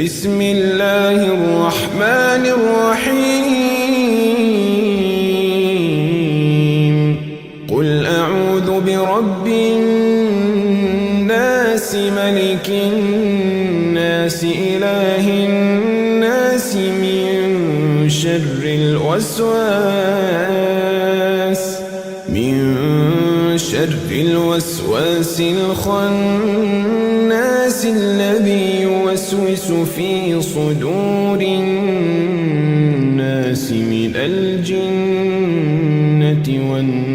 بسم الله الرحمن الرحيم قل أعوذ برب الناس ملك الناس إله الناس من شر الوسواس الخناس الذي يوسوس في صدور الناس من الجنة والناس.